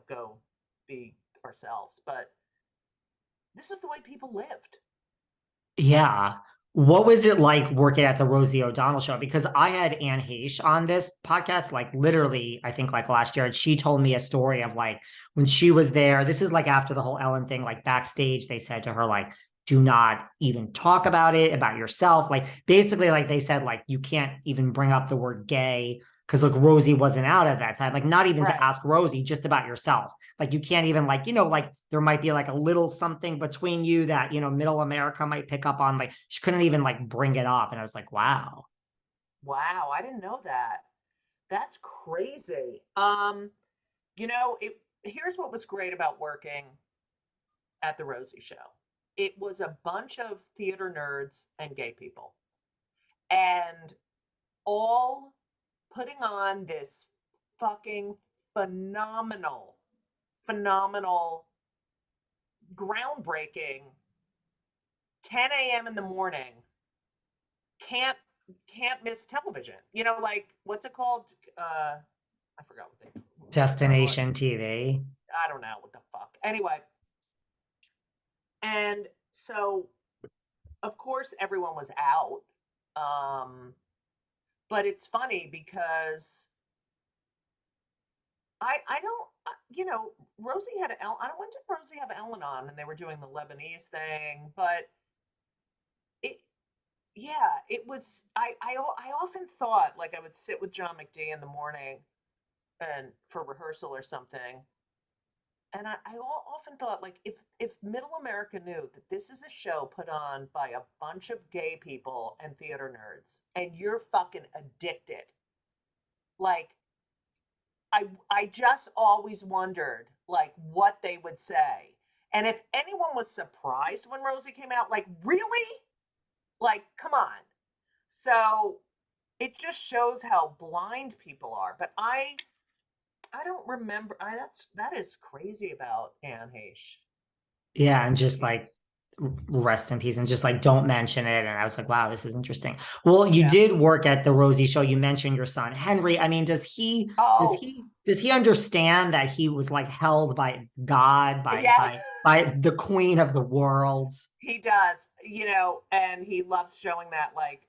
go be ourselves. But this is the way people lived. Yeah. What was it like working at the Rosie O'Donnell show? Because I had Anne Heche on this podcast, like literally, I think like last year, and she told me a story of like when she was there. This is like after the whole Ellen thing, like backstage, they said to her, like, do not even talk about it, about yourself. Like basically, like they said, like, you can't even bring up the word gay because like Rosie wasn't out at that time. Like, not even to Right. ask Rosie, just about yourself. Like you can't even like, like there might be like a little something between you that, middle America might pick up on. Like she couldn't even like bring it up. And I was like, wow. Wow, I didn't know that. That's crazy. Here's what was great about working at the Rosie Show. It was a bunch of theater nerds and gay people, and all putting on this fucking phenomenal, phenomenal, groundbreaking 10 a.m. in the morning. Can't can't miss television. Like what's it called? I forgot what the term was. Destination TV. I don't know what the fuck. Anyway, and so of course everyone was out. Um, but it's funny because I don't Rosie had I don't when did Rosie have Ellen on and they were doing the Lebanese thing, but it yeah, it was I often thought like I would sit with John McD in the morning and for rehearsal or something. And I often thought, like, if Middle America knew that this is a show put on by a bunch of gay people and theater nerds, and you're fucking addicted, like, I just always wondered, like, what they would say, and if anyone was surprised when Rosie came out, like, really, like, come on. So it just shows how blind people are. But I don't remember. That is crazy about Anne Heche. Yeah. And Rest in just like peace. rest in peace and just like don't mention it. And I was like, wow, this is interesting. Well, you Yeah. did work at the Rosie show. You mentioned your son, Henry. I mean, does Oh, he, does he understand that he was like held by God, by, yeah, by, by the queen of the world? he does. And he loves showing that, like,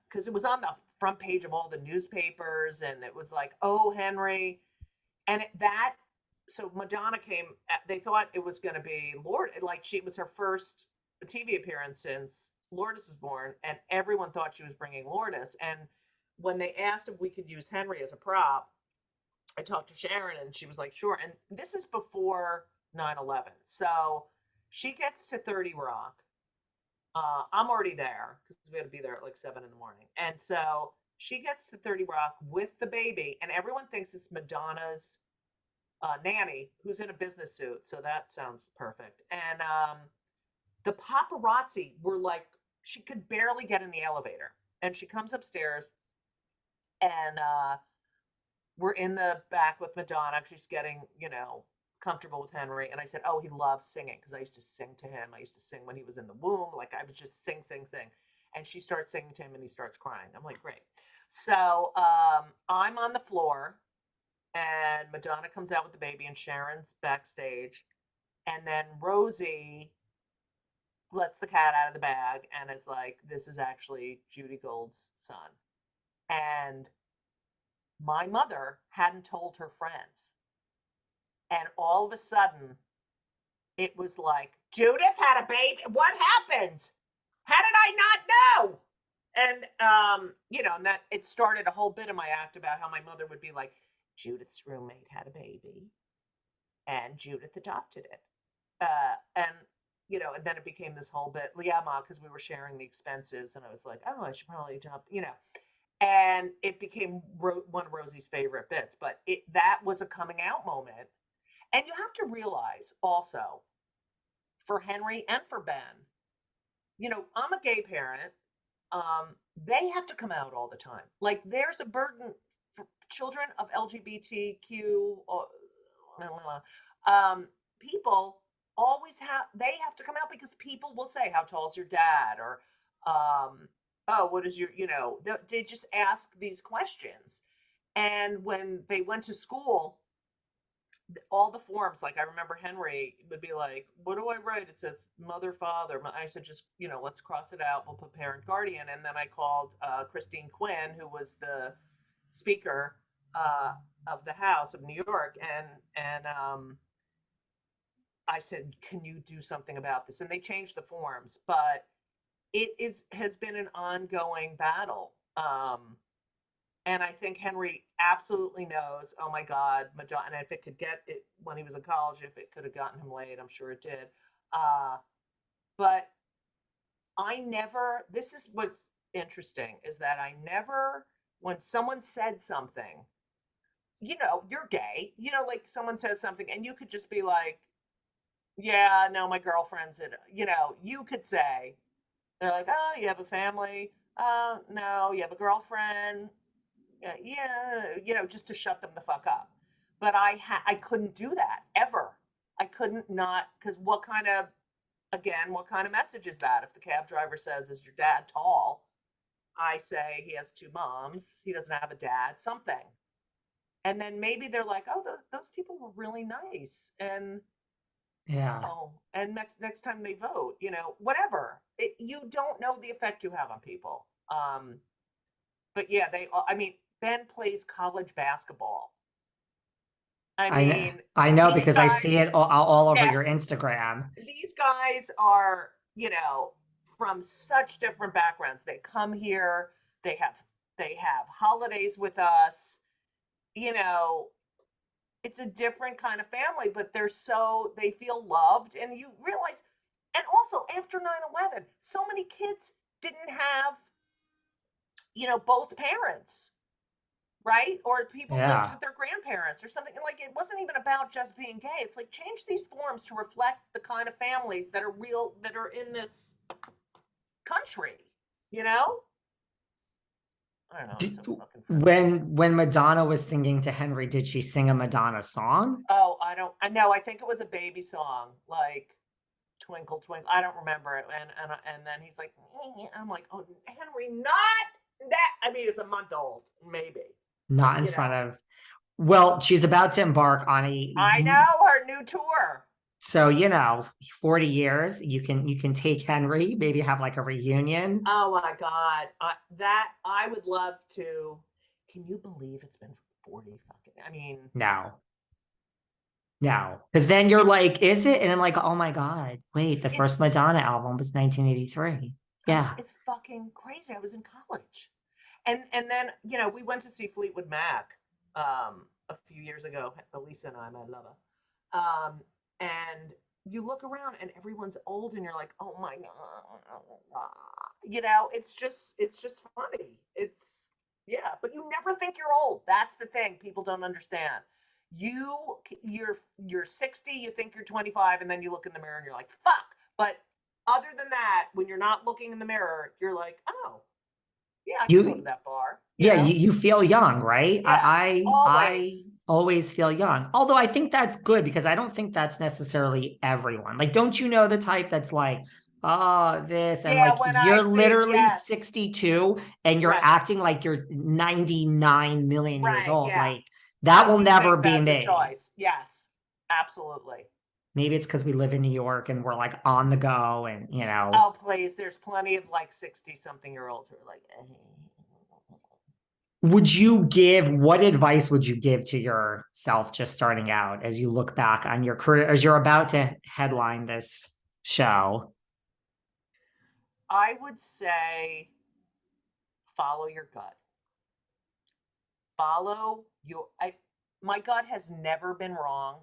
because it was on the front page of all the newspapers, and it was like, "Oh, Henry," and So Madonna came. They thought it was going to be Lourdes, like she was her first TV appearance since Lourdes was born, and everyone thought she was bringing Lourdes. And when they asked if we could use Henry as a prop, I talked to Sharon and she was like, sure. And this is before 9/11. So she gets to 30 Rock. I'm already there because we had to be there at like 7 in the morning. And so she gets to 30 Rock with the baby, and everyone thinks it's Madonna's nanny who's in a business suit. So that sounds perfect. And the paparazzi were like, she could barely get in the elevator. And she comes upstairs, and we're in the back with Madonna. She's getting, comfortable with Henry. And I said, oh, he loves singing because I used to sing to him. I used to sing when he was in the womb. Like I would just sing, sing, sing. And she starts singing to him and he starts crying. I'm like, great. So I'm on the floor and Madonna comes out with the baby and Sharon's backstage. And then Rosie lets the cat out of the bag and is like, this is actually Judy Gold's son. And my mother hadn't told her friends. And all of a sudden, it was like, Judith had a baby. What happened? How did I not know? And and that it started a whole bit of my act about how my mother would be like, Judith's roommate had a baby, and Judith adopted it. And then it became this whole bit, yeah, ma, because we were sharing the expenses, and I was like, oh, I should probably adopt. And it became one of Rosie's favorite bits. But that was a coming out moment, and you have to realize also for Henry and for Ben, I'm a gay parent. They have to come out all the time. Like there's a burden for children of LGBTQ people they have to come out because people will say, how tall is your dad? Or, oh, what is your, they just ask these questions. And when they went to school, all the forms, like I remember Henry would be like, "What do I write?" It says mother, father. I said, just, let's cross it out. We'll put parent, guardian. And then I called Christine Quinn, who was the speaker uh, of the House of New York, and I said, "Can you do something about this?" And they changed the forms, but has been an ongoing battle. And I think Henry absolutely knows, oh my God, Madonna, and if it could get it when he was in college, if it could have gotten him laid, I'm sure it did. But this is what's interesting, is that I never, when someone said something, you're gay, like someone says something and you could just be like, yeah, no, my girlfriend's in, you could say, they're like, oh, you have a family? No, you have a girlfriend? Yeah, just to shut them the fuck up. But I couldn't do that ever. I couldn't not, because what kind of message is that? If the cab driver says, "Is your dad tall?" I say he has two moms. He doesn't have a dad. Something, and then maybe they're like, "Oh, those people were really nice," and Yeah. and next time they vote, whatever. You don't know the effect you have on people. But yeah, I mean, Ben plays college basketball. I mean, I know these because I guys, see it all over yeah, your Instagram. these guys are, from such different backgrounds. They come here, they have holidays with us, you know, it's a different kind of family, but they feel loved, and you realize, and also after 9/11, so many kids didn't have, both parents, right? Or people lived Yeah. with their grandparents or something. Like, it wasn't even about just being gay. It's like, change these forms to reflect the kind of families that are in this country, you know? I don't know. It's so fucking frustrating. When Madonna was singing to Henry, did she sing a Madonna song? Oh, I know. I think it was a baby song, like Twinkle Twinkle. I don't remember it. And then he's like, I'm like, oh, Henry, not that. I mean, it's a month old, maybe. Not in You front know, of. Well, she's about to embark on I know her new tour. so 40 years. You can take Henry, maybe have like a reunion. Oh my God. That I would love to. Can you believe it's been 40 fucking? I mean, No, no, because then you're it's like, is it? And I'm like, oh my God, wait, the first it's Madonna album was 1983. guys, Yeah. it's fucking crazy. I was in college. And then, we went to see Fleetwood Mac a few years ago, Elisa and I, my lover. Um and you look around and everyone's old and you're like, "Oh my God." It's just funny. Yeah, but you never think you're old. That's the thing people don't understand. You're 60, you think you're 25, and then you look in the mirror and you're like, "Fuck." But other than that, when you're not looking in the mirror, you're like, "Oh, yeah, I can go to You that bar," Yeah, you feel young, right? Yeah, I always. always feel young. Although I think that's good because I don't think that's necessarily everyone. Like, don't you know the type that's like, oh, this, and Yeah, like when I you're see, literally yes, 62 and you're right, acting like you're 99 million years right, old. yeah. Like that And will you never think be that's a me. choice. Yes, absolutely. Maybe it's because we live in New York and we're like on the go and. Oh, please, there's plenty of like 60-something-year-olds who are like, What advice would you give to yourself just starting out as you look back on your career, as you're about to headline this show? I would say follow your gut. My gut has never been wrong.